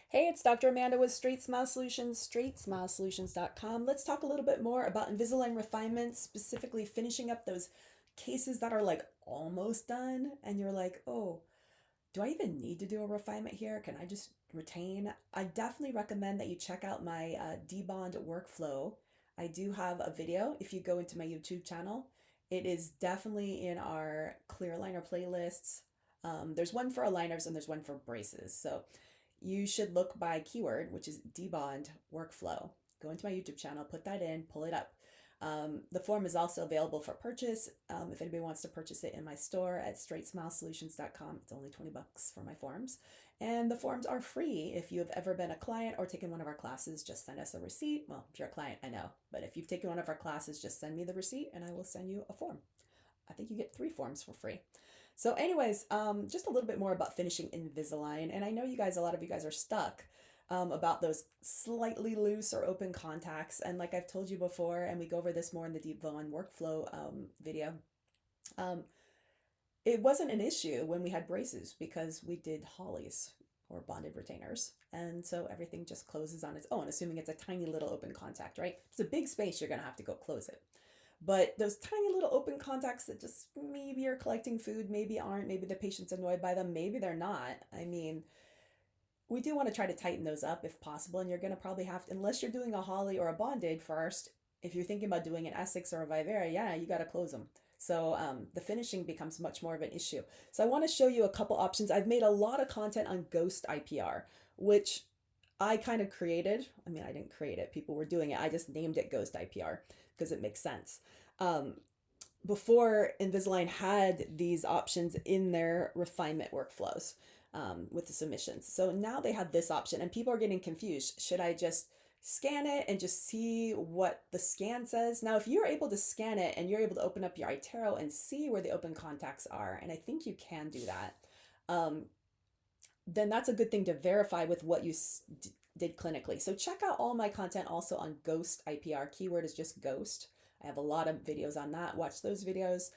Hey, it's Dr. Amanda with Straightsmile Solutions, straightsmilesolutions.com. Let's talk a little bit more about Invisalign Refinements, specifically finishing up those cases that are like almost done. And you're like, oh, do I even need to do a refinement here? Can I just retain? I definitely recommend that you check out my debond workflow. I do have a video if you go into my YouTube channel. It is definitely in our clear aligner playlists. There's one for aligners and there's one for braces. So you should look by keyword, which is debond workflow. Go into my YouTube channel, put that in, pull it up. The form is also available for purchase. If anybody wants to purchase it in my store at straightsmilesolutions.com, it's only 20 bucks for my forms. And the forms are free. If you have ever been a client or taken one of our classes, just send us a receipt. Well, if you're a client, I know. But if you've taken one of our classes, just send me the receipt and I will send you a form. I think you get 3 forms for free. So, anyways, just a little bit more about finishing Invisalign. And I know you guys, a lot of you guys are stuck about those slightly loose or open contacts. And like I've told you before, and we go over this more in the Deep Bond workflow video, um, it wasn't an issue when we had braces because we did hollies or bonded retainers. And so everything just closes on its own, assuming it's a tiny little open contact, right? It's a big space, you're going to have to go close it. But those tiny little open contacts that just maybe are collecting food, maybe aren't, maybe the patient's annoyed by them, maybe they're not. I mean, we do want to try to tighten those up if possible, and you're going to probably have to, unless you're doing a Holly or a bonded first, if you're thinking about doing an Essex or a Vivera, yeah, you got to close them. So the finishing becomes much more of an issue. So I want to show you a couple options. I've made a lot of content on Ghost IPR, which I kind of created. I mean, I didn't create it. People were doing it. I just named it Ghost IPR because it makes sense. Um, Before Invisalign had these options in their refinement workflows with the submissions. So now they have this option, and people are getting confused. Should I just scan it and just see what the scan says? Now, if you're able to scan it and you're able to open up your iTero and see where the open contacts are, and I think you can do that, um, then that's a good thing to verify with what you did clinically. So check out all my content also on Ghost IPR. Keyword is just Ghost. I have a lot of videos on that. Watch those videos.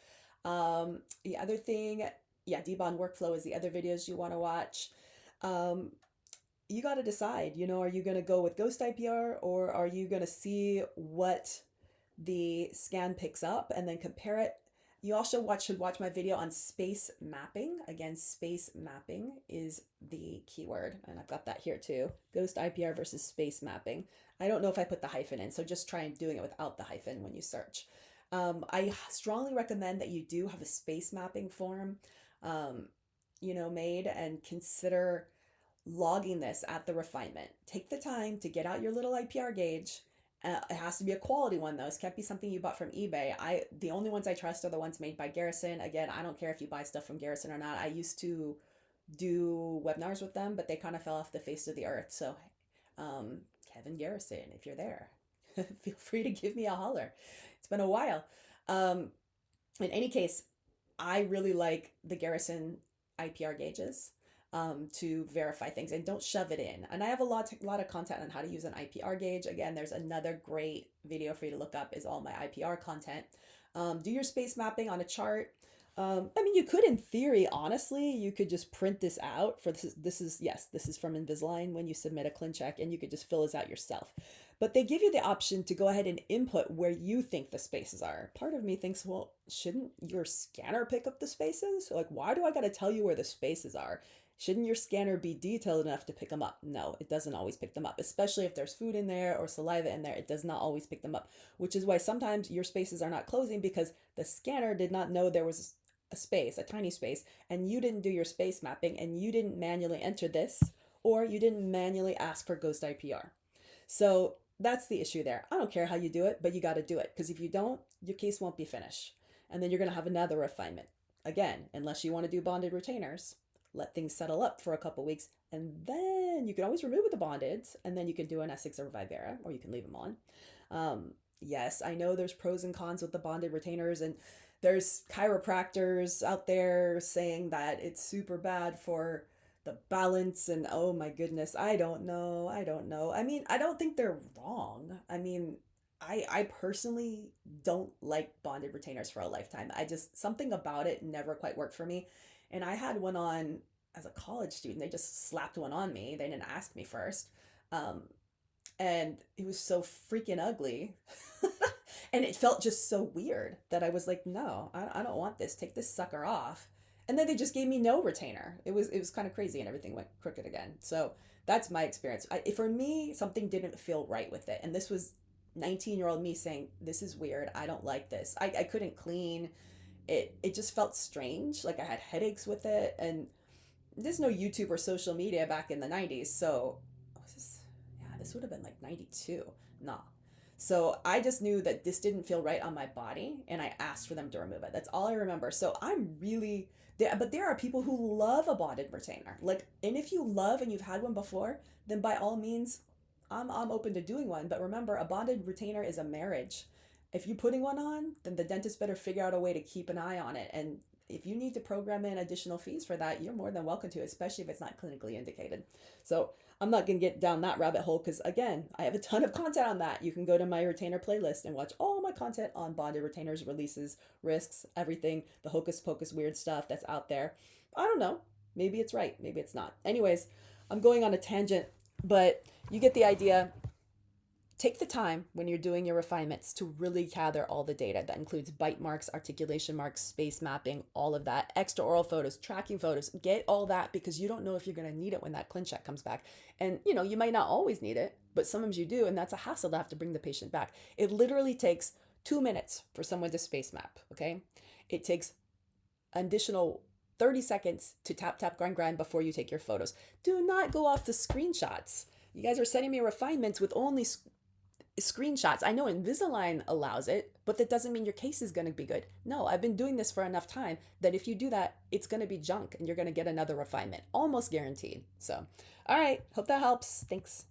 The other thing, yeah, debond workflow is the other videos you want to watch. Um, you got to decide, are you going to go with Ghost IPR or are you going to see what the scan picks up and then compare it? You also should watch my video on space mapping. Again, space mapping is the keyword, and I've got that here too. Ghost IPR versus space mapping. I don't know if I put the hyphen in, so just try doing it without the hyphen when you search. I strongly recommend that you do have a space mapping form, made, and consider logging this at the refinement. Take the time to get out your little IPR gauge. It has to be a quality one though. It can't be something you bought from eBay. The only ones I trust are the ones made by Garrison. Again, I don't care if you buy stuff from Garrison or not. I used to do webinars with them, but they kind of fell off the face of the earth. So, Kevin Garrison, if you're there, feel free to give me a holler. It's been a while. Um, in any case, I really like the Garrison IPR gauges to verify things, and don't shove it in. And I have a lot of content on how to use an IPR gauge. Again, there's another great video for you to look up is all my IPR content. Do your space mapping on a chart. I mean, you could, in theory, honestly, you could just print this out for this. This is from Invisalign when you submit a Clincheck, and you could just fill this out yourself. But they give you the option to go ahead and input where you think the spaces are. Part of me thinks, well, shouldn't your scanner pick up the spaces? Like, why do I got to tell you where the spaces are? Shouldn't your scanner be detailed enough to pick them up? No, it doesn't always pick them up, especially if there's food in there or saliva in there. It does not always pick them up, which is why sometimes your spaces are not closing because the scanner did not know there was a space, a tiny space, and you didn't do your space mapping and you didn't manually enter this, or you didn't manually ask for Ghost IPR. So that's the issue there. I don't care how you do it, but you got to do it because if you don't, your case won't be finished. And then you're going to have another refinement. Again, unless you want to do bonded retainers, let things settle up for a couple weeks, and then you can always remove the bonded, and then you can do an Essex or Vivera, or you can leave them on. Yes, I know there's pros and cons with the bonded retainers, and there's chiropractors out there saying that it's super bad for the balance, and oh my goodness, I don't know. I mean, I don't think they're wrong. I mean, I personally don't like bonded retainers for a lifetime. I just, something about it never quite worked for me. And I had one on as a college student. They just slapped one on me. They didn't ask me first. Um, and it was so freaking ugly. And it felt just so weird that I was like, no, I don't want this. Take this sucker off. And then they just gave me no retainer. It was kind of crazy, and everything went crooked again. So that's my experience. For me, something didn't feel right with it. And this was 19-year-old me saying, this is weird. I don't like this. I couldn't clean. It just felt strange. Like I had headaches with it. And there's no YouTube or social media back in the 90s. So was this, yeah, this would have been like 92. Nah. So I just knew that this didn't feel right on my body, and I asked for them to remove it. That's all I remember. So I'm really there, but there are people who love a bonded retainer. Like, and if you love and you've had one before, then by all means, I'm open to doing one. But remember, a bonded retainer is a marriage. If you're putting one on, then the dentist better figure out a way to keep an eye on it. And if you need to program in additional fees for that, you're more than welcome to, especially if it's not clinically indicated. So I'm not going to get down that rabbit hole because, again, I have a ton of content on that. You can go to my retainer playlist and watch all my content on bonded retainers, releases, risks, everything, the hocus pocus weird stuff that's out there. I don't know. Maybe it's right. Maybe it's not. Anyways, I'm going on a tangent, but you get the idea. Take the time when you're doing your refinements to really gather all the data. That includes bite marks, articulation marks, space mapping, all of that, extra oral photos, tracking photos. Get all that because you don't know if you're going to need it when that Clincheck comes back. And you might not always need it, but sometimes you do, and that's a hassle to have to bring the patient back. It literally takes 2 minutes for someone to space map, okay? It takes an additional 30 seconds to tap, tap, grind, grind before you take your photos. Do not go off the screenshots. You guys are sending me refinements with only screenshots. I know Invisalign allows it, but that doesn't mean your case is going to be good. No, I've been doing this for enough time that if you do that, it's going to be junk and you're going to get another refinement, almost guaranteed. So, all right, hope that helps. Thanks.